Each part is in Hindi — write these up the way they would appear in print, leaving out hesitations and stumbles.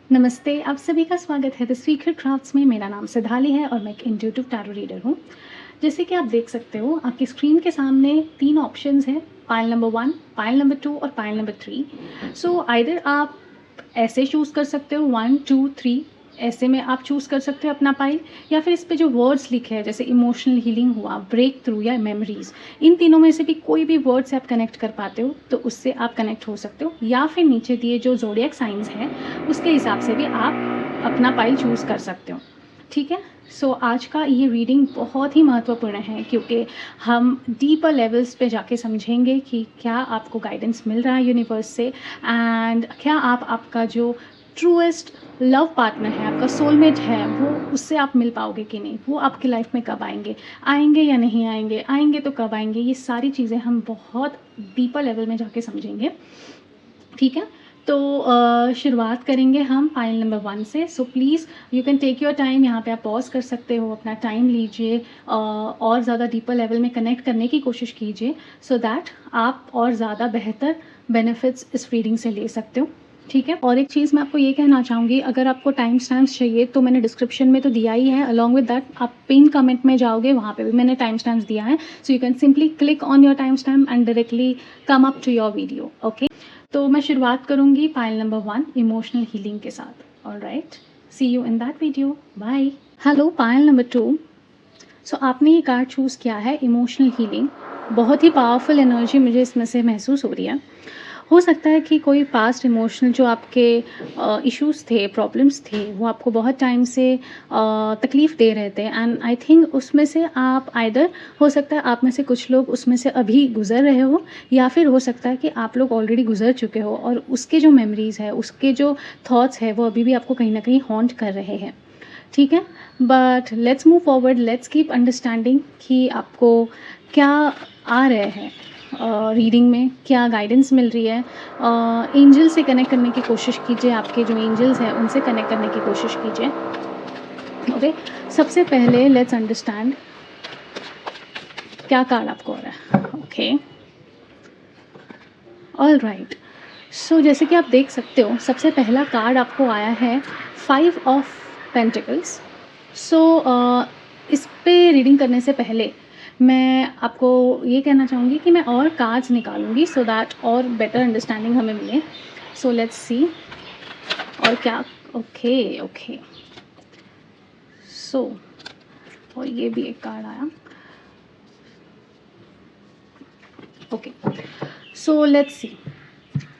नमस्ते, आप सभी का स्वागत है द सीक्रेट क्राफ्ट्स में। मेरा नाम सिद्धाली है और मैं एक इंट्यूटिव टैरो रीडर हूँ। जैसे कि आप देख सकते हो, आपकी स्क्रीन के सामने 3 ऑप्शंस हैं, पाइल नंबर 1, पाइल नंबर 2 और पाइल नंबर 3। सो आइदर आप ऐसे चूज़ कर सकते हो 1, 2, 3, ऐसे में आप चूज़ कर सकते हो अपना पाइल, या फिर इस पे जो वर्ड्स लिखे हैं जैसे इमोशनल हीलिंग हुआ, ब्रेक थ्रू या मेमोरीज़, इन तीनों में से भी कोई भी वर्ड से आप कनेक्ट कर पाते हो तो उससे आप कनेक्ट हो सकते हो, या फिर नीचे दिए जो ज़ोडिएक साइंस हैं उसके हिसाब से भी आप अपना पाइल चूज़ कर सकते हो। ठीक है? सो आज का ये रीडिंग बहुत ही महत्वपूर्ण है, क्योंकि हम डीपर लेवल्स पे जाके समझेंगे कि क्या आपको गाइडेंस मिल रहा है यूनिवर्स से, एंड क्या आपका जो ट्रूएस्ट लव पार्टनर है, आपका सोलमेट है, वो उससे आप मिल पाओगे कि नहीं, वो आपकी लाइफ में कब आएंगे, आएंगे या नहीं आएंगे, आएंगे तो कब आएंगे। ये सारी चीज़ें हम बहुत डीपर लेवल में जाके समझेंगे। ठीक है? तो शुरुआत करेंगे हम पाइल नंबर 1 से। So please you can take your time, यहाँ पे आप पॉज़ कर सकते हो, अपना टाइम लीजिए, और ज़्यादा डीपर लेवल में कनेक्ट करने की कोशिश कीजिए, सो दैट आप और ज़्यादा बेहतर बेनिफिट्स इस रीडिंग से ले सकते हो। ठीक है? और एक चीज़ मैं आपको ये कहना चाहूँगी, अगर आपको टाइम स्टैम्प्स चाहिए तो मैंने डिस्क्रिप्शन में तो दिया ही है, अलॉन्ग विद दैट आप पिन कमेंट में जाओगे, वहाँ पे भी मैंने टाइम स्टैम्प्स दिया है। So you can simply click on your time stamp and directly come up to your video. Okay? तो मैं शुरुआत करूँगी पाइल नंबर 1 इमोशनल हीलिंग के साथ। Alright, see you in that video, bye. Hello pile number 2। So आपने ये कार्ड चूज़ किया है इमोशनल हीलिंग। बहुत ही पावरफुल एनर्जी मुझे इसमें से महसूस हो रही है। हो सकता है कि कोई पास्ट इमोशनल जो आपके इश्यूज़ थे, प्रॉब्लम्स थे, वो आपको बहुत टाइम से तकलीफ़ दे रहे थे, एंड आई थिंक उसमें से आप आइदर, हो सकता है आप में से कुछ लोग उसमें से अभी गुज़र रहे हो, या फिर हो सकता है कि आप लोग ऑलरेडी गुज़र चुके हो और उसके जो मेमोरीज़ है, उसके जो थॉट्स है, वो अभी भी आपको कहीं न कहीं हॉन्ट कर रहे हैं। ठीक है? But let's move forward, let's keep understanding कि आपको क्या आ रहे हैं, रीडिंग में क्या गाइडेंस मिल रही है। एंजल से कनेक्ट करने की कोशिश कीजिए, आपके जो एंजल्स हैं उनसे कनेक्ट करने की कोशिश कीजिए। ओके? सबसे पहले लेट्स अंडरस्टैंड क्या कार्ड आपको आ रहा है। Okay, alright. सो जैसे कि आप देख सकते हो, सबसे पहला कार्ड आपको आया है 5 ऑफ पेंटिकल्स। सो इस पे रीडिंग करने से पहले मैं आपको ये कहना चाहूँगी कि मैं और कार्ड्स निकालूंगी, सो दैट और बेटर अंडरस्टैंडिंग हमें मिले। सो लेट्स सी और क्या। ओके ओके, सो और ये भी एक कार्ड आया। ओके, सो लेट्स सी।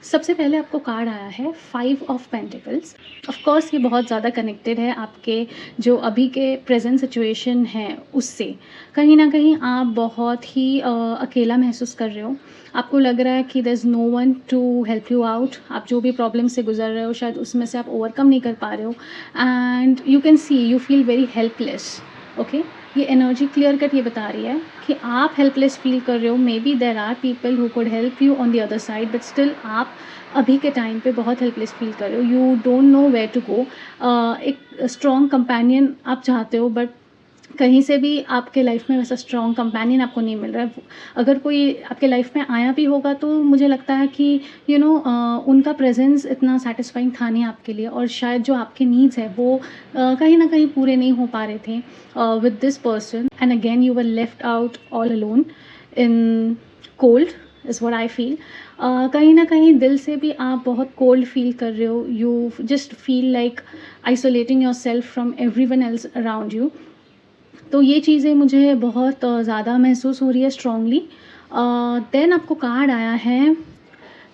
सबसे पहले आपको कार्ड आया है 5 ऑफ पेंटिकल्स। ऑफ कोर्स ये बहुत ज़्यादा कनेक्टेड है आपके जो अभी के प्रेजेंट सिचुएशन है उससे। कहीं ना कहीं आप बहुत ही अकेला महसूस कर रहे हो। आपको लग रहा है कि there is no one to help you out. आप जो भी प्रॉब्लम से गुजर रहे हो, शायद उसमें से आप ओवरकम नहीं कर पा रहे हो, and you can C you feel very helpless. Okay, ये एनर्जी क्लियर कट ये बता रही है कि आप हेल्पलेस फील कर रहे हो। Maybe there are people who could help you on the other side, but still आप अभी के टाइम पे बहुत हेल्पलेस फील कर रहे हो। You don't know where to go. एक स्ट्रॉन्ग कंपेनियन आप चाहते हो, बट कहीं से भी आपके लाइफ में वैसा स्ट्रॉन्ग कंपेनियन आपको नहीं मिल रहा है। अगर कोई आपके लाइफ में आया भी होगा तो मुझे लगता है कि उनका प्रेजेंस इतना सेटिस्फाइंग था नहीं आपके लिए, और शायद जो आपके नीड्स है वो कहीं ना कहीं पूरे नहीं हो पा रहे थे with this person, and again you were left out all alone in cold is what I feel. कहीं ना कहीं दिल से भी आप बहुत कोल्ड फील कर रहे हो। You just feel like isolating your self from every one else around you. तो ये चीज़ें मुझे बहुत ज़्यादा महसूस हो रही है स्ट्रांगली। देन आपको कार्ड आया है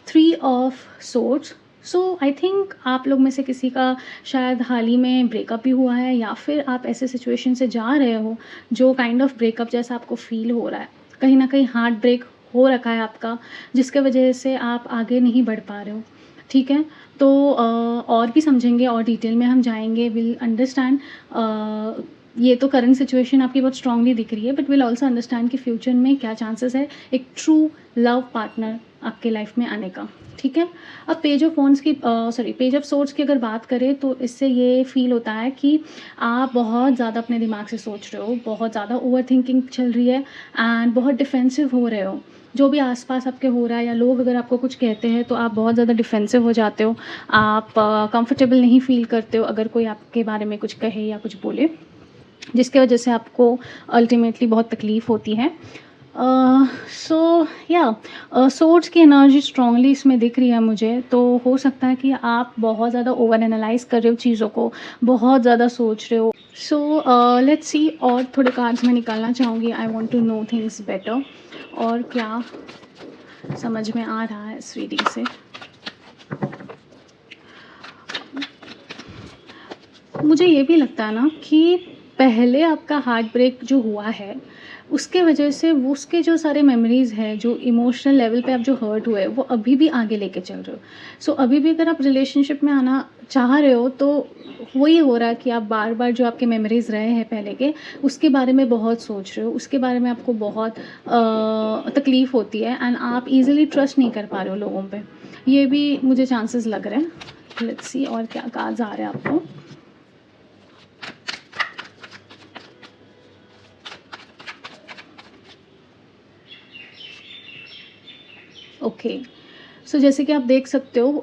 3 of swords. So I think आप लोग में से किसी का शायद हाल ही में ब्रेकअप भी हुआ है, या फिर आप ऐसे सिचुएशन से जा रहे हो जो काइंड ऑफ ब्रेकअप जैसा आपको फील हो रहा है। कहीं ना कहीं हार्ट ब्रेक हो रखा है आपका, जिसके वजह से आप आगे नहीं बढ़ पा रहे हो। ठीक है? तो और भी समझेंगे और डिटेल में हम जाएंगे, विल अंडरस्टैंड। ये तो करंट सिचुएशन आपकी बहुत स्ट्रांगली दिख रही है, बट विल ऑल्सो अंडरस्टैंड कि फ्यूचर में क्या चांसेस है एक ट्रू लव पार्टनर आपके लाइफ में आने का। ठीक है? अब पेज ऑफ वॉन्ड्स की पेज ऑफ सोर्ड्स की अगर बात करें तो इससे ये फील होता है कि आप बहुत ज़्यादा अपने दिमाग से सोच रहे हो, बहुत ज़्यादा ओवर थिंकिंग चल रही है, एंड बहुत डिफेंसिव हो रहे हो। जो भी आस-पास आपके हो रहा है या लोग अगर आपको कुछ कहते हैं तो आप बहुत ज़्यादा डिफेंसिव हो जाते हो। आप कंफर्टेबल नहीं फ़ील करते हो अगर कोई आपके बारे में कुछ कहे या कुछ बोले, जिसकी वजह से आपको अल्टीमेटली बहुत तकलीफ़ होती है। सो या सोर्स की एनर्जी स्ट्रांगली इसमें दिख रही है मुझे, तो हो सकता है कि आप बहुत ज़्यादा ओवर एनालाइज़ कर रहे हो चीज़ों को, बहुत ज़्यादा सोच रहे हो। सो लेट्स सी, और थोड़े कार्ड्स मैं निकालना चाहूँगी। I want to know things better, और क्या समझ में आ रहा है इस रीडिंग से। मुझे ये भी लगता है ना कि पहले आपका हार्ट ब्रेक जो हुआ है, उसके वजह से वो उसके जो सारे मेमोरीज़ हैं, जो इमोशनल लेवल पे आप जो हर्ट हुए, वो अभी भी आगे लेके चल रहे हो। सो अभी भी अगर आप रिलेशनशिप में आना चाह रहे हो, तो वही हो रहा है कि आप बार-बार जो आपके मेमोरीज़ रहे हैं पहले के, उसके बारे में बहुत सोच रहे हो, उसके बारे में आपको बहुत तकलीफ़ होती है, एंड आप ईज़िली ट्रस्ट नहीं कर पा रहे हो लोगों पे। ये भी मुझे चांसेस लग रहे हैं। लेट्स सी और क्या कार्ड्स आ रहे हैं आपको। ओके, सो जैसे कि आप देख सकते हो,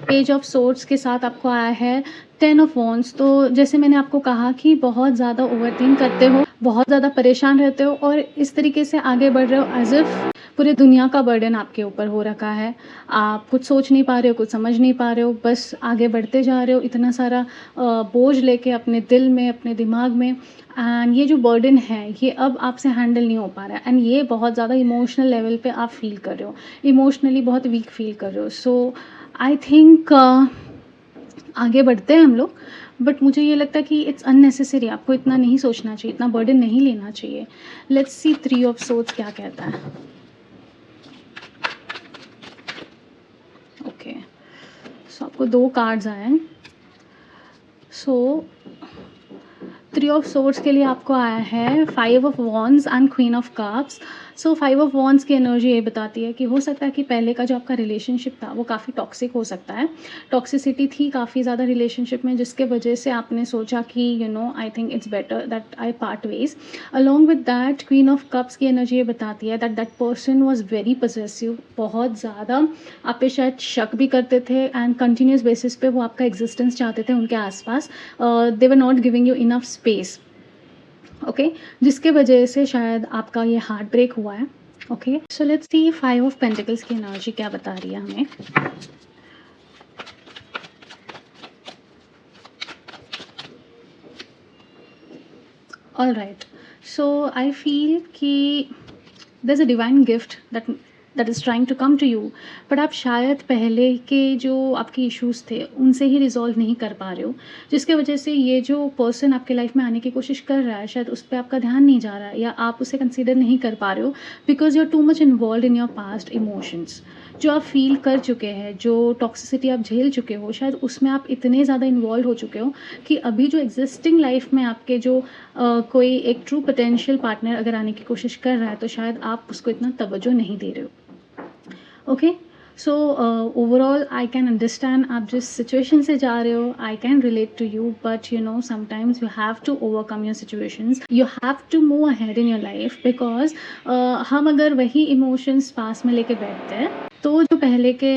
पेज ऑफ सोर्ड्स के साथ आपको आया है 10 ऑफ वॉन्ड्स। तो जैसे मैंने आपको कहा कि बहुत ज़्यादा ओवरथिंक करते हो, बहुत ज़्यादा परेशान रहते हो, और इस तरीके से आगे बढ़ रहे हो एज़ इफ़ पूरी दुनिया का बर्डन आपके ऊपर हो रखा है। आप कुछ सोच नहीं पा रहे हो, कुछ समझ नहीं पा रहे हो, बस आगे बढ़ते जा रहे हो इतना सारा बोझ लेके अपने दिल में, अपने दिमाग में, एंड ये जो बर्डन है, ये अब आपसे हैंडल नहीं हो पा रहा है, एंड ये बहुत ज़्यादा इमोशनल लेवल पे आप फ़ील कर रहे हो, इमोशनली बहुत वीक फ़ील कर रहे हो। सो आई थिंक आगे बढ़ते हैं हम लोग, बट मुझे ये लगता है कि इट्स अननेसेसरी। आपको इतना नहीं सोचना चाहिए, इतना बर्डन नहीं लेना चाहिए। लेट्स सी 3 ऑफ सोर्ड्स क्या कहता है। ओके, सो आपको 2 कार्ड्स आए हैं। सो 3 ऑफ सोर्ड्स के लिए आपको आया है 5 of wands and queen of cups. So 5 of wands की एनर्जी ये बताती है कि हो सकता है कि पहले का जो आपका रिलेशनशिप था वो काफ़ी टॉक्सिक हो सकता है। टॉक्सिसिटी थी काफ़ी ज़्यादा रिलेशनशिप में, जिसके वजह से आपने सोचा कि आई think it's better that I part ways. Along with that queen of cups की एनर्जी ये बताती है that that person was very possessive, बहुत ज़्यादा आप पे शायद शक भी करते थे, एंड कंटिन्यूस बेसिस पे वो आपका एग्जिस्टेंस चाहते थे उनके आसपास। They were not giving you enough space. Okay, जिसके वजह से शायद आपका ये हार्ट ब्रेक हुआ है। Okay, so let's see 5 of pentacles की एनर्जी क्या बता रही है हमें। All right, so I feel कि there is a divine gift that is trying to come to you, but आप शायद पहले के जो आपके इश्यूज़ थे उनसे ही रिजॉल्व नहीं कर पा रहे हो, जिसके वजह से ये जो पर्सन आपके लाइफ में आने की कोशिश कर रहा है, शायद उस पे आपका ध्यान नहीं जा रहा है, या आप उसे कंसीडर नहीं कर पा रहे हो, because you are too much involve in your past emotions. जो आप फील कर चुके हैं, जो टॉक्सिसिटी आप झेल चुके हो, शायद उसमें आप इतने ज़्यादा इन्वॉल्व हो चुके हो कि अभी जो एग्जिस्टिंग लाइफ में आपके जो कोई एक ट्रू पोटेंशियल पार्टनर अगर आने की कोशिश कर रहा है, तो शायद आप उसको इतना तवज्जो नहीं दे रहे हो। Okay, so overall I can understand आप जिस सिचुएशन से जा रहे हो, I can relate to you, but sometimes you have to overcome your situations, you have to move ahead in your life, because हम अगर वही इमोशंस पास में लेके बैठते हैं, तो जो पहले के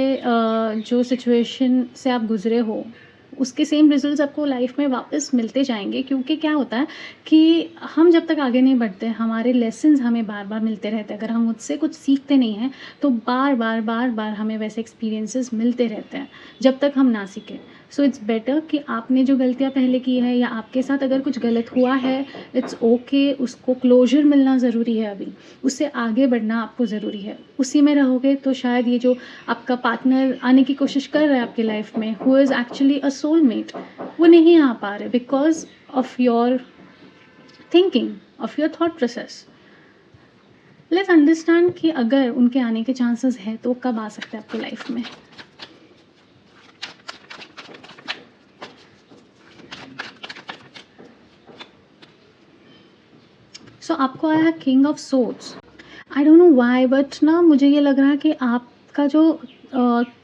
जो सिचुएशन से आप गुजरे हो, उसके सेम रिजल्ट्स आपको लाइफ में वापस मिलते जाएंगे। क्योंकि क्या होता है कि हम जब तक आगे नहीं बढ़ते, हमारे लेसन्स हमें बार बार मिलते रहते हैं। अगर हम मुझसे कुछ सीखते नहीं हैं, तो बार बार हमें वैसे एक्सपीरियंसेस मिलते रहते हैं जब तक हम ना सीखें। सो इट्स बेटर कि आपने जो गलतियाँ पहले की है, या आपके साथ अगर कुछ गलत हुआ है, इट्स ओके, उसको क्लोजर मिलना ज़रूरी है। अभी उससे आगे बढ़ना आपको ज़रूरी है। उसी में रहोगे तो शायद ये जो आपका पार्टनर आने की कोशिश कर रहा है आपकी लाइफ में, who is actually a soulmate, वो नहीं आ पा रहे because of your thinking, of your thought process. Let's understand कि अगर उनके आने के चांसेस है तो वो कब आ सकते हैं आपकी लाइफ में। सो आपको आया है king of swords. I don't know why, but ना मुझे ये लग रहा है कि आपका जो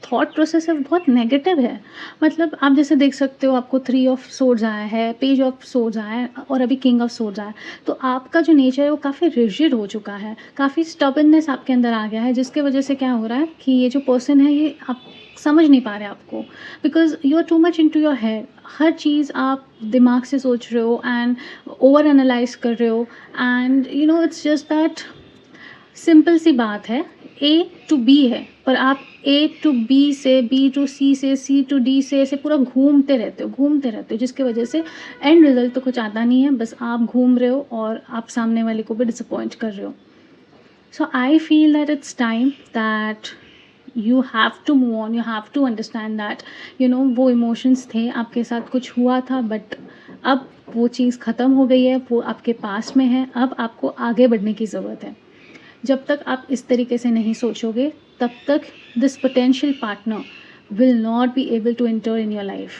थॉट प्रोसेस है वो बहुत नेगेटिव है, मतलब आप जैसे देख सकते हो, आपको 3 ऑफ सोर्ड्स आया है, पेज ऑफ सोर्ड्स आया है और अभी किंग ऑफ सोर्ड्स आया है। तो आपका जो नेचर है वो काफ़ी रिजिड हो चुका है, काफ़ी स्टबर्ननेस आपके अंदर आ गया है, जिसके वजह से क्या हो रहा है कि ये जो पर्सन है ये आप समझ नहीं पा रहे आपको, because you are too much into your head. हर चीज़ आप दिमाग से सोच रहे हो एंड ओवर एनालाइज़ कर रहे हो, and it's just that simple सी बात है, ए टू बी है, पर आप ए टू बी से, बी टू सी से, सी टू डी से ऐसे पूरा घूमते रहते हो, जिसकी वजह से एंड रिजल्ट तो कुछ आता नहीं है, बस आप घूम रहे हो और आप सामने वाले को भी डिसअपॉइंट कर रहे हो। So I feel that it's time that you have to move on, you have to understand that वो इमोशंस थे, आपके साथ कुछ हुआ था, बट अब वो चीज़ ख़त्म हो गई है, वो आपके पास में है, अब आपको आगे बढ़ने की ज़रूरत है। जब तक आप इस तरीके से नहीं सोचोगे, तब तक this potential partner will not be able to enter in your life.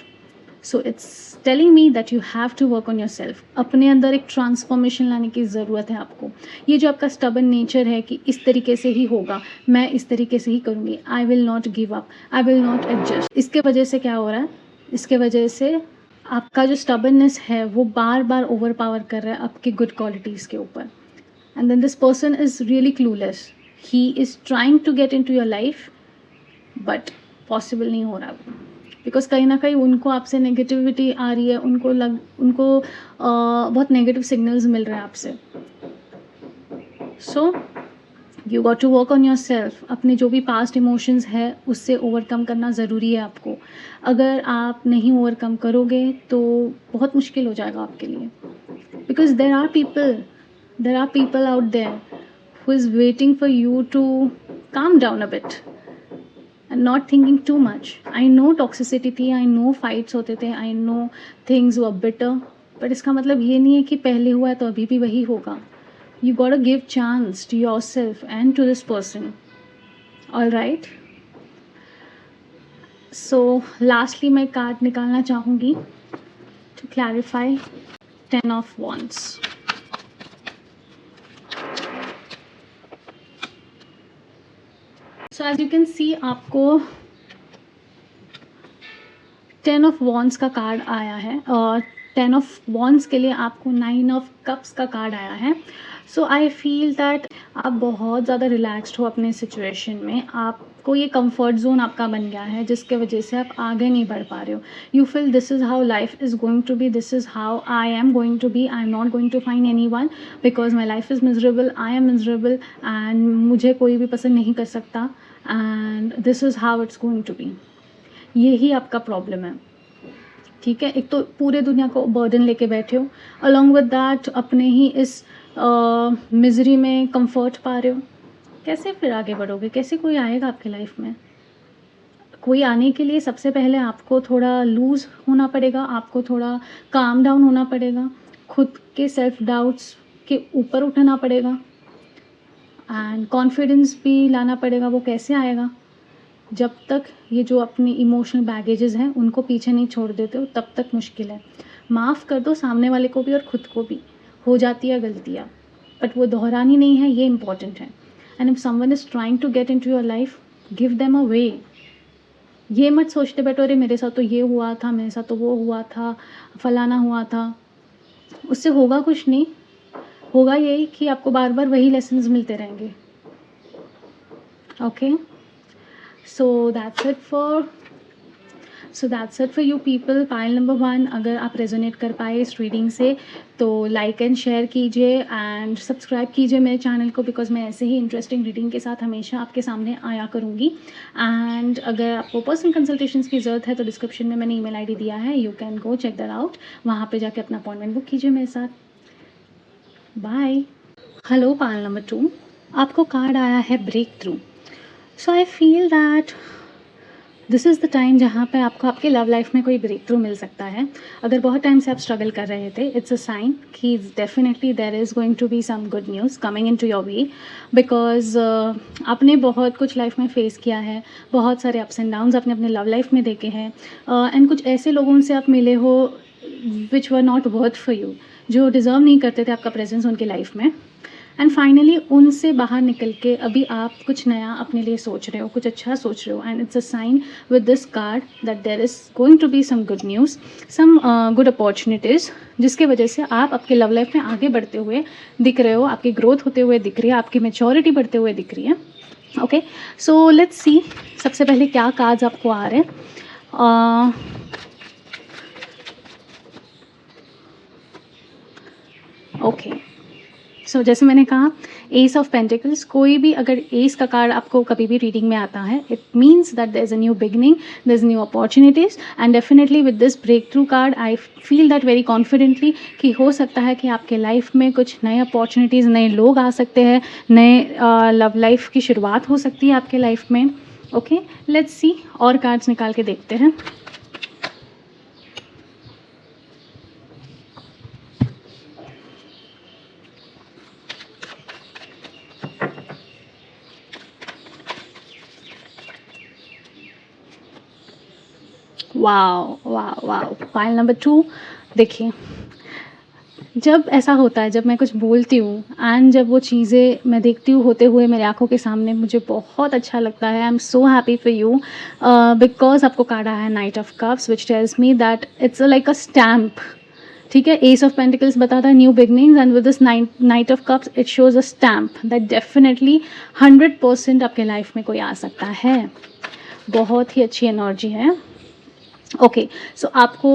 So it's telling me that you have to work on yourself. अपने अंदर एक ट्रांसफॉर्मेशन लाने की ज़रूरत है आपको। ये जो आपका स्टबर्न नेचर है कि इस तरीके से ही होगा, मैं इस तरीके से ही करूँगी, I will not give up, I will not adjust, इसके वजह से क्या हो रहा है, इसके वजह से आपका जो स्टबर्ननेस है वो बार बार ओवर पावर कर रहा है आपकी गुड क्वालिटीज़ के ऊपर। And then this person is really clueless. He is trying to get into your life, but possible नहीं हो रहा, बिकॉज कहीं ना कहीं उनको आपसे नेगेटिविटी आ रही है, उनको बहुत नेगेटिव सिग्नल्स मिल रहे हैं आपसे। So you got to work on yourself. अपने जो भी पास्ट इमोशंस है उससे ओवरकम करना ज़रूरी है आपको। अगर आप नहीं ओवरकम करोगे तो बहुत मुश्किल हो जाएगा आपके लिए, because there are people out there who is waiting for you to calm down a bit and not thinking too much. I know toxicity थी, I know fights होते थे, I know things were bitter, but इसका मतलब ये नहीं है कि पहले हुआ है तो अभी भी वही होगा. You gotta give chance to yourself and to this person. All right. So lastly मैं कार्ड निकालना चाहूँगी to clarify 10 of Wands. So as you can see आपको 10 ऑफ वॉन्ड्स का कार्ड आया है, और 10 ऑफ वॉन्ड्स के लिए आपको 9 ऑफ कप्स का कार्ड आया है. सो आई फील दैट आप बहुत ज़्यादा रिलैक्स्ड हो अपने सिचुएशन में. आपको ये कंफर्ट जोन आपका बन गया है, जिसके वजह से आप आगे नहीं बढ़ पा रहे हो. You feel this is how life is going to be, this is how I am going to be. I am not going to find anyone because my life is miserable, I am miserable and मुझे कोई भी पसंद नहीं कर सकता, and this is how it's going to be. यही आपका प्रॉब्लम है. ठीक है, एक तो पूरे दुनिया को बर्डन लेके बैठे हो, अलॉन्ग विद दैट अपने ही इस मिजरी में कंफर्ट पा रहे हो. कैसे फिर आगे बढ़ोगे? कैसे कोई आएगा आपके लाइफ में? कोई आने के लिए सबसे पहले आपको थोड़ा लूज़ होना पड़ेगा, आपको थोड़ा काम डाउन होना पड़ेगा, खुद के सेल्फ डाउट्स के ऊपर उठना पड़ेगा एंड कॉन्फिडेंस भी लाना पड़ेगा. वो कैसे आएगा? जब तक ये जो अपनी इमोशनल बैगेजेस हैं उनको पीछे नहीं छोड़ देते हो तब तक मुश्किल है. माफ़ कर दो सामने वाले को भी और ख़ुद को भी. हो जाती है गलतियाँ, बट वो दोहरानी नहीं है, ये इंपॉर्टेंट है. And if someone is trying to get into your life, give them a way. ये मत सोचते बैठो अरे मेरे साथ तो ये हुआ था, मेरे साथ तो वो हुआ था, फलाना हुआ था. उससे होगा कुछ नहीं. होगा यही कि आपको बार बार वही लेसन्स मिलते रहेंगे. Okay, so that's it for you people. Pile number 1, अगर आप रेजोनेट कर पाए इस रीडिंग से तो लाइक एंड शेयर कीजिए एंड सब्सक्राइब कीजिए मेरे चैनल को, बिकॉज मैं ऐसे ही इंटरेस्टिंग रीडिंग के साथ हमेशा आपके सामने आया करूँगी. एंड अगर आपको पर्सनल कंसल्टेशंस की ज़रूरत है तो डिस्क्रिप्शन में मैंने ईमेल आईडी दिया है, you can go check that out. वहाँ पे जाके अपना अपॉइंटमेंट बुक कीजिए मेरे साथ. बाय. हेलो पाइल नंबर 2, आपको कार्ड आया है breakthrough. So I feel that this is the time जहाँ पे आपको आपके लव लाइफ में कोई ब्रेक थ्रू मिल सकता है. अगर बहुत टाइम से आप स्ट्रगल कर रहे थे, इट्स अ साइन कि definitely there is going to be some good news coming into your way, because आपने बहुत कुछ लाइफ में फेस किया है, बहुत सारे अप्स एंड डाउन्स आपने अपने लव लाइफ में देखे हैं, एंड कुछ ऐसे लोगों से आप मिले हो which were not worth for you, जो डिज़र्व नहीं करते थे आपका प्रेजेंस उनकी लाइफ में. एंड फाइनली उनसे बाहर निकल के अभी आप कुछ नया अपने लिए सोच रहे हो, कुछ अच्छा सोच रहे हो, and it's a sign with this card that there is going to be some good news, some good opportunities, जिसके वजह से आप आपके लव लाइफ में आगे बढ़ते हुए दिख रहे हो, आपकी ग्रोथ होते हुए दिख रही है, आपकी मैच्योरिटी बढ़ते हुए दिख रही है। ओके, सो लेट्स सी सबसे पहले क्या कार्ड्स आपको आ रहे हैं। ओके, सो जैसे मैंने कहा एस ऑफ पेंटिकल्स, कोई भी अगर एस का कार्ड आपको कभी भी रीडिंग में आता है, it means that there is a new beginning, there is new opportunities, and definitely with this breakthrough card I feel that very confidently कि हो सकता है कि आपके लाइफ में कुछ नए अपॉर्चुनिटीज़, नए लोग आ सकते हैं, नए लव लाइफ की शुरुआत हो सकती है आपके लाइफ में। ओके, लेट्स सी और कार्ड्स निकाल के देखते हैं। Wow wow wow, pile number 2। देखिए, जब ऐसा होता है, जब मैं कुछ बोलती हूँ एंड जब वो चीज़ें मैं देखती हूँ होते हुए मेरे आँखों के सामने, मुझे बहुत अच्छा लगता है। I am so happy for you because आपको कार्ड आया है night of cups which tells me that it's like a stamp. ठीक है, एस ऑफ पेंटिकल्स बताता है new beginnings, and with this night of cups it shows a stamp that definitely 100% आपके लाइफ में कोई आ सकता है। बहुत ही अच्छी एनर्जी है। ओके, सो आपको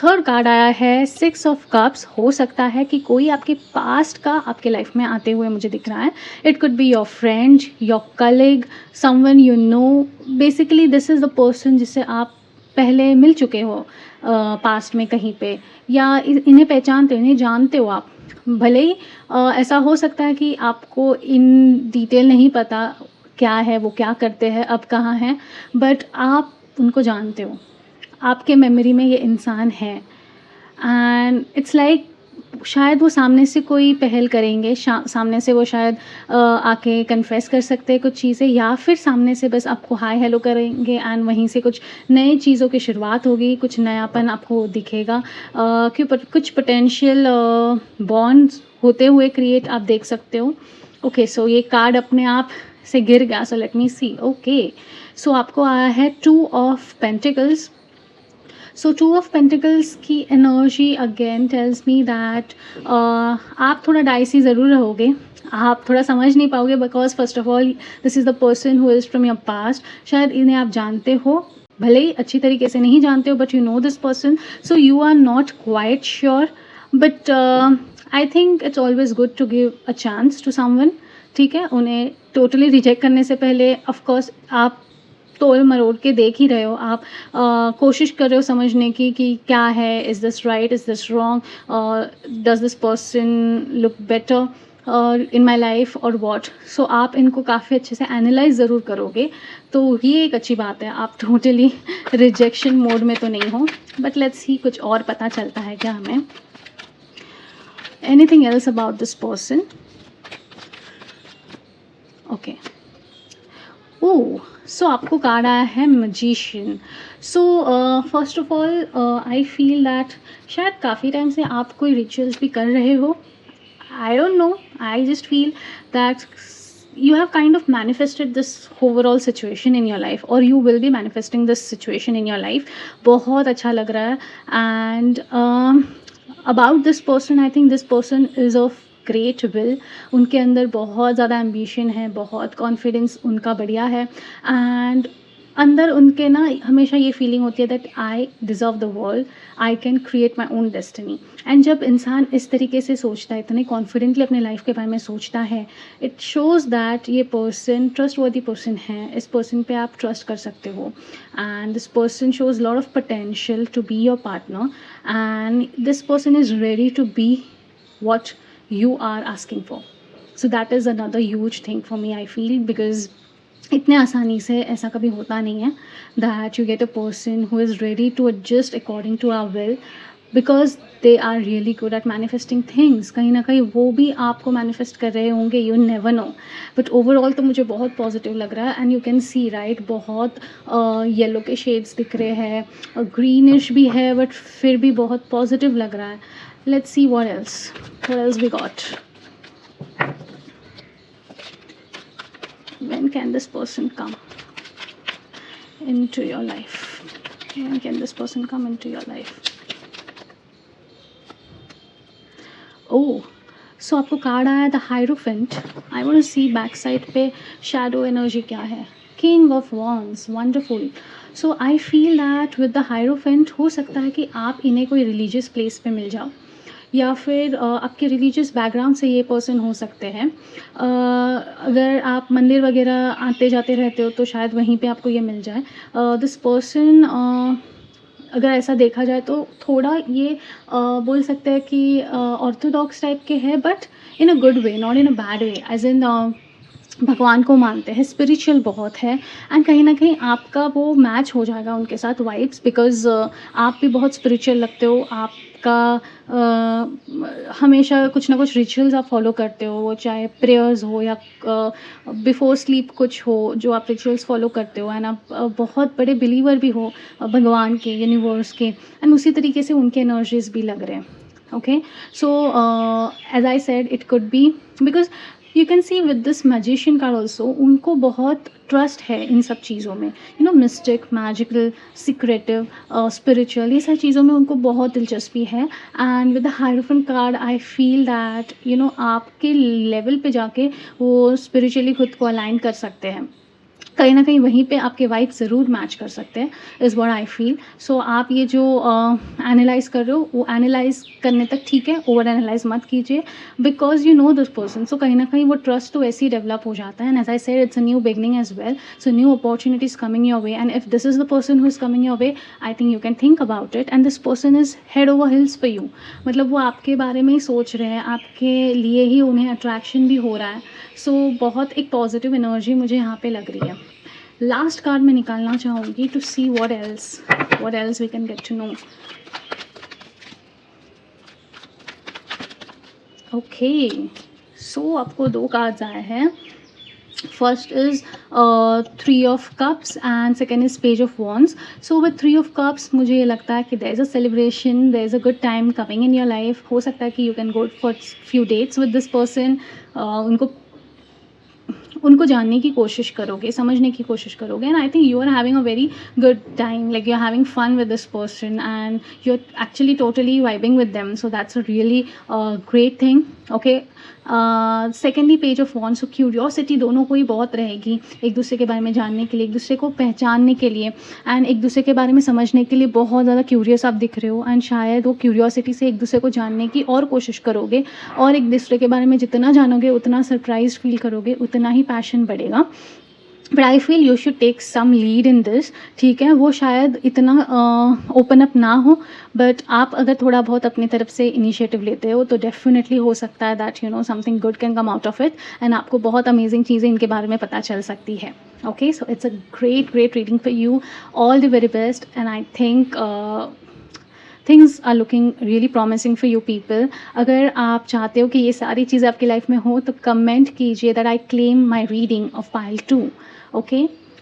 थर्ड कार्ड आया है सिक्स ऑफ कप्स। हो सकता है कि कोई आपके पास्ट का आपके लाइफ में आते हुए मुझे दिख रहा है। It could be your friend, your colleague, someone you know. Basically this is the person जिससे आप पहले मिल चुके हो पास्ट में कहीं पे, या इन्हें पहचानते हो, इन्हें जानते हो आप। भले ही ऐसा हो सकता है कि आपको इन डिटेल नहीं पता क्या है, वो क्या करते हैं, अब कहाँ हैं, बट आप उनको जानते हो, आपके मेमोरी में ये इंसान है, एंड इट्स लाइक शायद वो सामने से कोई पहल करेंगे, सामने से वो शायद आके कन्फेस कर सकते हैं कुछ चीज़ें, या फिर सामने से बस आपको हाय हेलो करेंगे एंड वहीं से कुछ नए चीज़ों की शुरुआत होगी, कुछ नयापन आपको दिखेगा। कुछ पोटेंशियल बॉन्ड्स होते हुए क्रिएट आप देख सकते हो। ओके, सो ये कार्ड अपने आप से गिर गया, सो लेट मी सी। ओके, सो आपको आया है 2 of pentacles. So 2 of pentacles की energy again tells me that आप थोड़ा डाइसी ज़रूर रहोगे, आप थोड़ा समझ नहीं पाओगे, because first of all this is the person who is from your past. शायद इन्हें आप जानते हो, भले ही अच्छी तरीके से नहीं जानते हो, but you know this person, so you are not quite sure, but I think it's always good to give a chance to someone. ठीक है, उन्हें टोटली रिजेक्ट करने से पहले ऑफकोर्स आप तोड़ मरोड़ के देख ही रहे हो, आप कोशिश कर रहे हो समझने की कि क्या है, is this right, is this wrong, does this person look better in my life और वॉट। सो आप इनको काफ़ी अच्छे से एनालाइज ज़रूर करोगे, तो ये एक अच्छी बात है। आप टोटली रिजेक्शन मोड में तो नहीं हो, बट लेट्स सी कुछ और पता चलता है क्या हमें। Anything else about this person? Okay, oh, so आपको कार्ड आया है magician. So first of all I feel that शायद काफ़ी टाइम से आप कोई रिचुअल्स भी कर रहे हो। I don't know, I just feel that you have kind of manifested this overall situation in your life, or you will be manifesting this situation in your life. बहुत अच्छा लग रहा है, and about this person, I think this person is of great will. उनके अंदर बहुत ज़्यादा एम्बिशन है, बहुत कॉन्फिडेंस उनका बढ़िया है, एंड अंदर उनके ना हमेशा ये फीलिंग होती है that I deserve the world, I can create my own destiny. And जब इंसान इस तरीके से सोचता है, इतने कॉन्फिडेंटली अपने लाइफ के बारे में सोचता है, इट शोज़ दैट ये पर्सन ट्रस्ट वर्दी पर्सन है, इस पर्सन पे आप ट्रस्ट कर सकते हो, and this person shows lot of potential to be your partner, and this person is ready to be what you are asking for. So that is another huge thing for me, I feel, because इतने आसानी से ऐसा कभी होता नहीं है that you get a person who is ready to adjust according to our will, because they are really good at manifesting things. कहीं ना कहीं वो भी आपको manifest कर रहे होंगे, you never know. But overall तो मुझे बहुत positive लग रहा है, and you can see right, बहुत येलो के शेड्स दिख रहे हैं, ग्रीनिश भी है, बट फिर भी बहुत पॉजिटिव लग रहा है। Let's see what else we got. can this person come into your life? When can this person come into your life? Oh, सो आपको कार्ड आया the hierophant. I want to see back side पे शैडो एनर्जी क्या है. King of wands, wonderful. So I feel that with the hierophant हो सकता है कि आप इन्हें कोई रिलीजियस प्लेस पे मिल जाओ, या फिर आपके रिलीजियस बैकग्राउंड से ये पर्सन हो सकते हैं. अगर आप मंदिर वगैरह आते जाते रहते हो तो शायद वहीं पे आपको ये मिल जाए. दिस पर्सन, अगर ऐसा देखा जाए तो थोड़ा ये बोल सकते हैं कि ऑर्थोडॉक्स टाइप के हैं, but in a good way, not in a bad way. As in भगवान को मानते हैं, स्पिरिचुअल बहुत है. एंड कहीं ना कहीं आपका वो मैच हो जाएगा उनके साथ वाइब्स, बिकॉज आप भी बहुत स्पिरिचुअल लगते हो. आपका हमेशा कुछ ना कुछ रिचुअल्स आप फॉलो करते हो, वो चाहे प्रेयर्स हो या बिफोर स्लीप कुछ हो जो आप रिचुअल्स फॉलो करते हो. एंड आप बहुत बड़े बिलीवर भी हो भगवान के, यूनिवर्स के. एंड उसी तरीके से उनके एनर्जीज भी लग रहे हैं. Okay, so as I said it could be because you can see with this magician card also, उनको बहुत ट्रस्ट है इन सब चीज़ों में. You know, mystic, magical, secretive, spiritual, ये सारी चीज़ों में उनको बहुत दिलचस्पी है. And with the hierophant card I feel that you know आपके लेवल पे जाके वो स्पिरिचुअली खुद को अलाइन कर सकते हैं. कहीं ना कहीं वहीं पे आपके वाइब ज़रूर मैच कर सकते हैं, इज़ व्हाट आई फील. सो आप ये जो एनालाइज कर रहे हो वो एनालाइज करने तक ठीक है, ओवर एनालाइज मत कीजिए, because you know this person. So कहीं ना कहीं वो ट्रस्ट तो ऐसे ही डेवलप हो जाता है. And as I said, it's a new beginning as well. So new opportunities coming your way, and if this is the person who is coming your way, I think you can think about it. And this person is head over hills for you. मतलब वो आपके बारे में ही सोच रहे हैं, आपके लिए ही उन्हें अट्रैक्शन भी हो रहा है. सो बहुत एक पॉजिटिव एनर्जी मुझे यहाँ पे लग रही है. लास्ट कार्ड में निकालना चाहूँगी to see what else we can get to know. Okay, so आपको 2 कार्ड्स आए हैं. First is 3 of cups and second is page of wands. So with 3 of cups मुझे ये लगता है कि there is a celebration, there is a good time coming in your life. हो सकता है कि you can go for few dates with this person. उनको जानने की कोशिश करोगे, समझने की कोशिश करोगे. And I think you are having a very good time, like you are having fun with this person and you are actually totally vibing with them. So that's a really great thing. Okay, secondly page of wands. So curiosity दोनों को ही बहुत रहेगी एक दूसरे के बारे में जानने के लिए, एक दूसरे को पहचानने के लिए, एंड एक दूसरे के बारे में समझने के लिए बहुत ज़्यादा क्यूरियस आप दिख रहे हो. एंड शायद वो क्यूरियोसिटी से एक दूसरे को जानने की और कोशिश करोगे, और एक दूसरे के बारे में जितना जानोगे उतना सरप्राइज फील करोगे, उतना ही पैशन बढ़ेगा. But I feel you should take some lead in this. ठीक है, वो शायद इतना ओपन अप ना हो, बट आप अगर थोड़ा बहुत अपनी तरफ से इनिशिएटिव लेते हो तो डेफिनेटली हो सकता है that you know something good can come out of it, and आपको बहुत अमेजिंग चीज़ें इनके बारे में पता चल सकती है. Okay, so it's a great reading for you. All the very best, and I think things are looking really promising for you people. अगर आप चाहते हो कि ये सारी चीज़ें आपकी लाइफ में हो तो कमेंट कीजिए that I claim my reading of pile 2. Okay,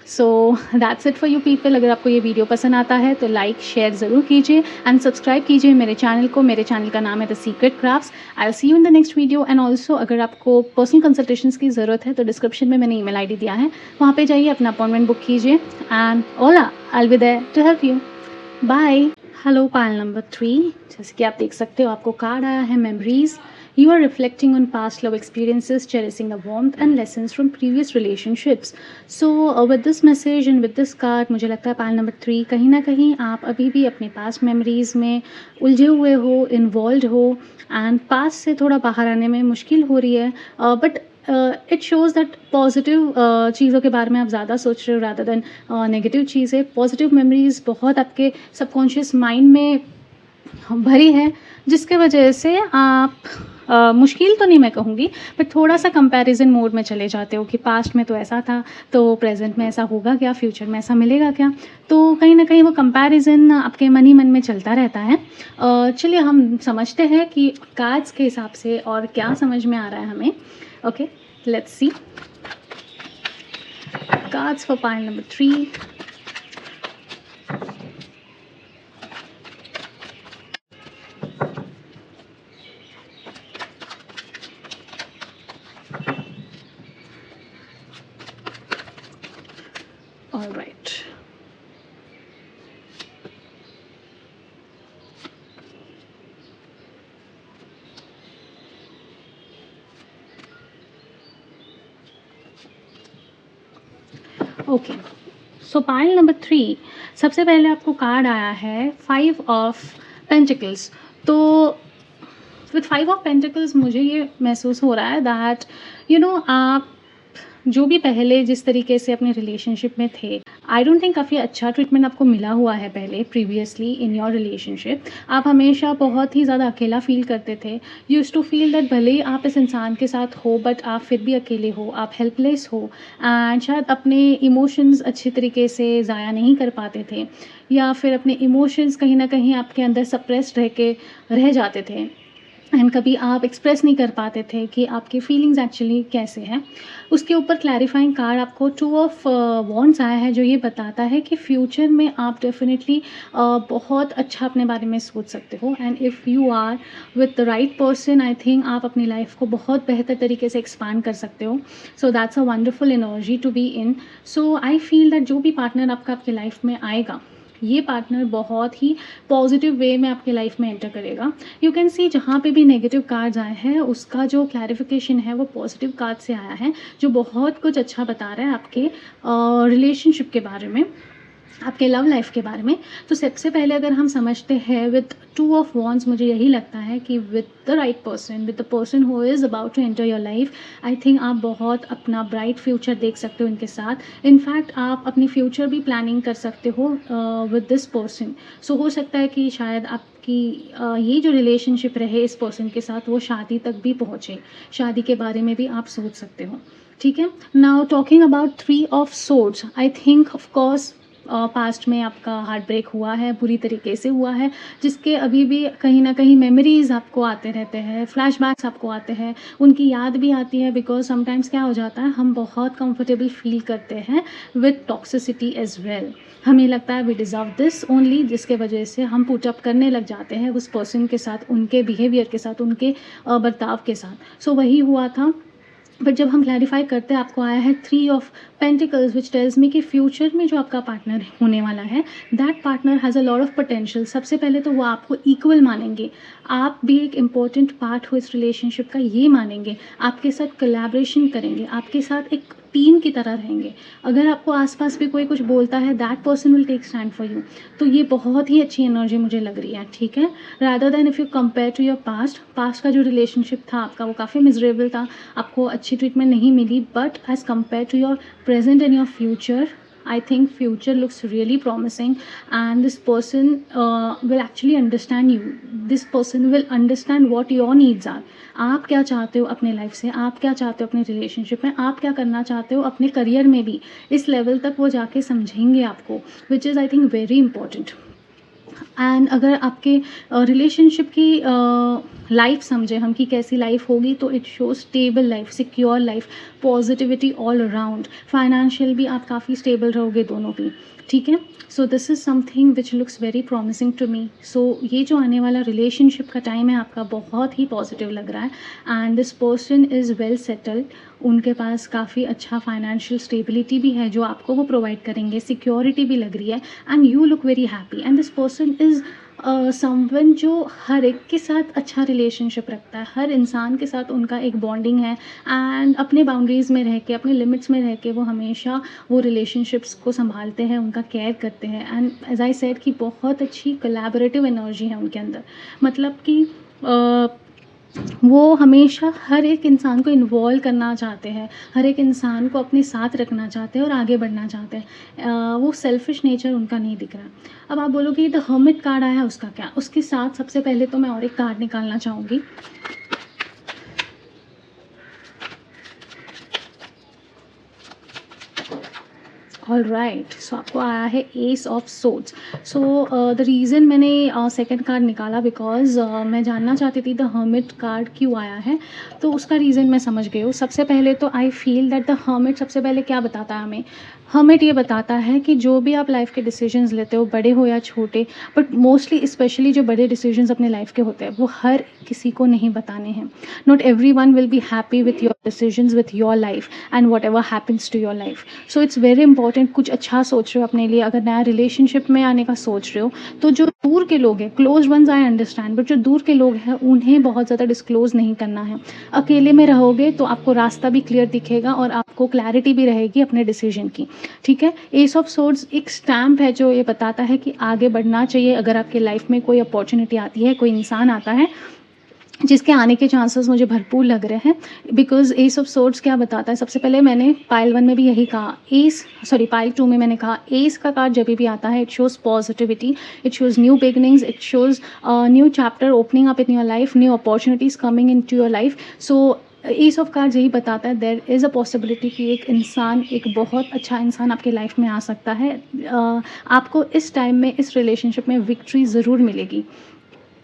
so that's it for you people. अगर आपको ये वीडियो पसंद आता है तो लाइक शेयर ज़रूर कीजिए एंड सब्सक्राइब कीजिए मेरे चैनल को. मेरे चैनल का नाम है the secret crafts. I will see you in the next video. And also अगर आपको पर्सनल कंसल्टेशंस की ज़रूरत है तो डिस्क्रिप्शन में मैंने ईमेल आईडी दिया है, वहाँ पे जाइए, अपना अपॉइंटमेंट बुक कीजिए, एंड ओला I will be there to help you. Bye. Hello, pile number 3. जैसे कि आप देख सकते हो आपको कार्ड आया है memories. You are reflecting on past love experiences, cherishing the warmth and lessons from previous relationships. So with this message and with this card, मुझे लगता है पाइल नंबर 3 कहीं ना कहीं आप अभी भी अपने पास्ट मेमोरीज में उलझे हुए हो, इन्वॉल्व हो, एंड पास्ट से थोड़ा बाहर आने में मुश्किल हो रही है. But it shows that positive चीज़ों के बारे में आप ज़्यादा सोच रहे हो रादर देन नेगेटिव चीज़ें. पॉजिटिव मेमोरीज बहुत आपके सबकॉन्शियस माइंड में भरी है, जिसके वजह से आप मुश्किल तो नहीं मैं कहूँगी, बट थोड़ा सा कंपैरिजन मोड में चले जाते हो कि पास्ट में तो ऐसा था, तो प्रेजेंट में ऐसा होगा क्या, फ्यूचर में ऐसा मिलेगा क्या. तो कहीं ना कहीं वो कंपैरिजन आपके मन ही मन में चलता रहता है. चलिए हम समझते हैं कि कार्ड्स के हिसाब से और क्या समझ में आ रहा है हमें. Okay, let's see cards for pile number 3. Okay, so pile number 3 सबसे पहले आपको कार्ड आया है 5 ऑफ पेंटिकल्स। तो विथ 5 ऑफ पेंटिकल्स मुझे ये महसूस हो रहा है दैट आप जो भी पहले जिस तरीके से अपने रिलेशनशिप में थे, आई डोंट थिंक काफ़ी अच्छा ट्रीटमेंट आपको मिला हुआ है पहले प्रीवियसली इन योर रिलेशनशिप। आप हमेशा बहुत ही ज़्यादा अकेला फ़ील करते थे। यूज्ड टू फील दैट भले ही आप इस इंसान के साथ हो बट आप फिर भी अकेले हो, आप हेल्पलेस हो एंड शायद अपने इमोशंस अच्छे तरीके से ज़ाया नहीं कर पाते थे, या फिर अपने इमोशंस कहीं न कहीं आपके अंदर सप्रेस्ड रह जाते थे एंड कभी आप एक्सप्रेस नहीं कर पाते थे कि आपकी फीलिंग्स एक्चुअली कैसे हैं। उसके ऊपर क्लैरिफाइंग कार्ड आपको 2 ऑफ वॉन्ड्स आया है, जो ये बताता है कि फ्यूचर में आप डेफिनेटली बहुत अच्छा अपने बारे में सोच सकते हो and if you are with the right person, I think आप अपनी लाइफ को बहुत बेहतर तरीके से एक्सपांड कर सकते हो। So that's a wonderful energy to be in. So I feel that जो भी पार्टनर आपकी लाइफ में आएगा, ये पार्टनर बहुत ही पॉजिटिव वे में आपके लाइफ में एंटर करेगा। यू कैन सी जहाँ पे भी नेगेटिव कार्ड्स आए हैं उसका जो क्लैरिफिकेशन है वो पॉजिटिव कार्ड से आया है, जो बहुत कुछ अच्छा बता रहा है आपके रिलेशनशिप के बारे में, आपके लव लाइफ के बारे में। तो सबसे पहले अगर हम समझते हैं विद 2 ऑफ वॉन्ड्स, मुझे यही लगता है कि with the right person, with the person who is about to enter your life, I think आप बहुत अपना ब्राइट फ्यूचर देख सकते हो इनके साथ। इनफैक्ट आप अपनी फ्यूचर भी प्लानिंग कर सकते हो विद दिस पर्सन। सो हो सकता है कि शायद आपकी ये जो रिलेशनशिप रहे इस पर्सन के साथ वो शादी तक भी पहुँचे, शादी के बारे में भी आप सोच सकते हो। ठीक है, now talking about 3 of swords, I think of course past में आपका हार्ट ब्रेक हुआ है, बुरी तरीके से हुआ है, जिसके अभी भी कहीं ना कहीं मेमोरीज़ आपको आते रहते हैं, फ्लैशबैक्स आपको आते हैं, उनकी याद भी आती है। बिकॉज समटाइम्स क्या हो जाता है, हम बहुत कंफर्टेबल फील करते हैं विद टॉक्सिसिटी एज वेल। हमें लगता है वी डिज़र्व दिस ओनली, जिसके वजह से हम पुट अप करने लग जाते हैं उस पर्सन के साथ, उनके बिहेवियर के साथ, उनके बर्ताव के साथ। सो वही हुआ था। बट जब हम क्लैरिफाई करते हैं, आपको आया है 3 of pentacles which tells me कि फ्यूचर में जो आपका पार्टनर होने वाला है, that partner has a lot of potential. सबसे पहले तो वो आपको इक्वल मानेंगे, आप भी एक इम्पॉर्टेंट पार्ट हो इस रिलेशनशिप का ये मानेंगे, आपके साथ कोलैबोरेशन करेंगे, आपके साथ एक टीम की तरह रहेंगे। अगर आपको आसपास भी कोई कुछ बोलता है, that person will take stand for you. तो ये बहुत ही अच्छी एनर्जी मुझे लग रही है। ठीक है, rather than if you compare to your past का जो रिलेशनशिप था आपका, वो काफ़ी मिजरेबल था, आपको अच्छी ट्रीटमेंट नहीं मिली। But as compare to your present and your future, I think future looks really promising and this person will actually understand you. This person will understand what your needs are. आप क्या चाहते हो अपने लाइफ से, आप क्या चाहते हो अपने रिलेशनशिप में, आप क्या करना चाहते हो अपने करियर में भी, इस लेवल तक वो जाके समझेंगे आपको, which is I think very important. And अगर आपके रिलेशनशिप की लाइफ समझे हम कि कैसी लाइफ होगी, तो it show stable life, secure life, positivity all around. Financial भी आप काफ़ी स्टेबल रहोगे दोनों भी। ठीक है, so this is something which looks very promising to me. So ये जो आने वाला रिलेशनशिप का टाइम है आपका बहुत ही पॉजिटिव लग रहा है and this person is well settled. उनके पास काफ़ी अच्छा फाइनेंशियल स्टेबिलिटी भी है जो आपको वो प्रोवाइड करेंगे, सिक्योरिटी भी लग रही है and you look very happy. And this person is someone जो हर एक के साथ अच्छा रिलेशनशिप रखता है, हर इंसान के साथ उनका एक बॉन्डिंग है एंड अपने बाउंड्रीज़ में रह के, अपने लिमिट्स में रह के वो हमेशा वो रिलेशनशिप्स को संभालते हैं, उनका केयर करते हैं। एंड एज आई सेड कि बहुत अच्छी कोलैबोरेटिव एनर्जी है उनके अंदर, मतलब कि वो हमेशा हर एक इंसान को इन्वॉल्व करना चाहते हैं, हर एक इंसान को अपने साथ रखना चाहते हैं और आगे बढ़ना चाहते हैं। वो सेल्फिश नेचर उनका नहीं दिख रहा। अब आप बोलोगे द हर्मिट कार्ड आया है, उसका क्या? उसके साथ सबसे पहले तो मैं और एक कार्ड निकालना चाहूँगी। ऑल राइट, सो आपको आया है S of swords. So the reason मैंने सेकंड कार्ड निकाला बिकॉज मैं जानना चाहती थी द हर्मिट कार्ड क्यों आया है, तो उसका रीज़न मैं समझ गई हूँ। सबसे पहले तो आई फील दैट द हर्मिट सबसे पहले क्या बताता है हमें, हर्मिट ये बताता है कि जो भी आप लाइफ के डिसीजंस लेते हो, बड़े हो या छोटे, बट मोस्टली स्पेशली जो बड़े डिसीजंस अपने लाइफ के होते हैं वो हर किसी को नहीं बताने हैं। Not everyone will be happy with your decisions, with your life and whatever happens to your life. So it's very important, कुछ अच्छा सोच रहे हो अपने लिए, अगर नया रिलेशनशिप में आने का सोच रहे हो, तो जो दूर के लोग हैं, close ones I understand, but जो दूर के लोग हैं उन्हें बहुत ज़्यादा डिस्क्लोज नहीं करना है। अकेले में रहोगे तो आपको रास्ता भी क्लियर दिखेगा और आपको क्लैरिटी भी रहेगी अपने डिसीजन की। ठीक है। एस ऑफ सोर्ड्स एक स्टैम्प है जो ये बताता है कि आगे बढ़ना चाहिए। अगर आपके लाइफ में कोई अपॉर्चुनिटी आती है, कोई इंसान आता है जिसके आने के चांसेस मुझे भरपूर लग रहे हैं, बिकॉज़ एस ऑफ सोर्ड्स क्या बताता है, सबसे पहले मैंने पाइल 1 में भी यही कहा, पाइल 2 में मैंने कहा एस का कार्ड जब भी आता है, it shows positivity, it shows new beginnings, it shows new chapter opening up in your life, new opportunities coming into your life. So ace of cards यही बताता है देयर इज़ अ पॉसिबिलिटी कि एक इंसान, एक बहुत अच्छा इंसान आपके लाइफ में आ सकता है। आपको इस टाइम में, इस रिलेशनशिप में विक्ट्री ज़रूर मिलेगी।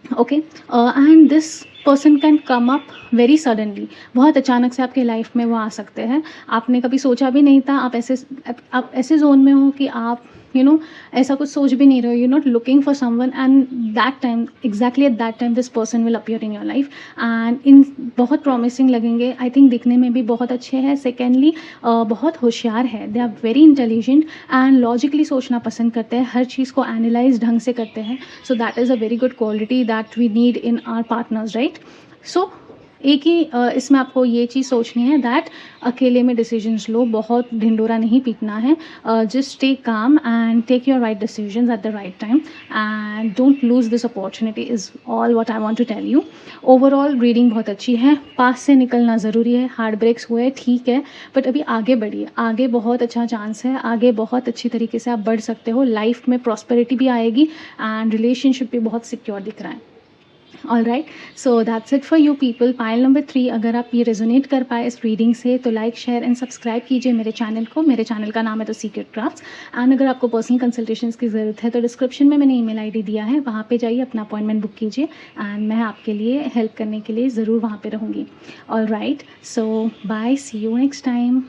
Okay, and this person can come up very suddenly, बहुत अचानक से आपके लाइफ में वो आ सकते हैं, आपने कभी सोचा भी नहीं था। आप ऐसे जोन में हो कि आप ऐसा कुछ सोच भी नहीं रहे हो, you not looking for someone, and that time, exactly at that time this person will appear in your life, and in बहुत प्रॉमिसिंग लगेंगे। आई थिंक दिखने में भी बहुत अच्छे हैं। सेकेंडली बहुत होशियार है, they are very intelligent and logically सोचना पसंद करते हैं, हर चीज़ को एनालाइज ढंग से करते हैं। So that is a very good quality that we need in our partners, right. So एक ही इसमें आपको ये चीज़ सोचनी है दैट अकेले में डिसीजंस लो, बहुत ढिंडोरा नहीं पीटना है, just take calm and take your right decisions at the right time and don't lose this opportunity, is all what I want to tell you. Overall reading बहुत अच्छी है, पास से निकलना ज़रूरी है, हार्ट ब्रेक्स हुए ठीक है, बट अभी आगे बढ़िए, आगे बहुत अच्छा चांस है, आगे बहुत अच्छी तरीके से आप बढ़ सकते हो, लाइफ में प्रॉस्पेरिटी भी आएगी एंड रिलेशनशिप भी बहुत सिक्योर दिख रहा है। All right, so that's it for you people. Pile number 3, अगर आप ये रेजोनेट कर पाए इस रीडिंग से तो लाइक, शेयर एंड सब्सक्राइब कीजिए मेरे चैनल को। मेरे चैनल का नाम है द सीक्रेट क्राफ्ट्स, एंड अगर आपको पर्सनल कंसल्टेशंस की ज़रूरत है तो डिस्क्रिप्शन में मैंने ईमेल आईडी दिया है, वहाँ पे जाइए, अपना अपॉइंटमेंट बुक कीजिए एंड मैं आपके लिए हेल्प करने के लिए ज़रूर वहाँ पे रहूँगी। All right, so bye, see you next time.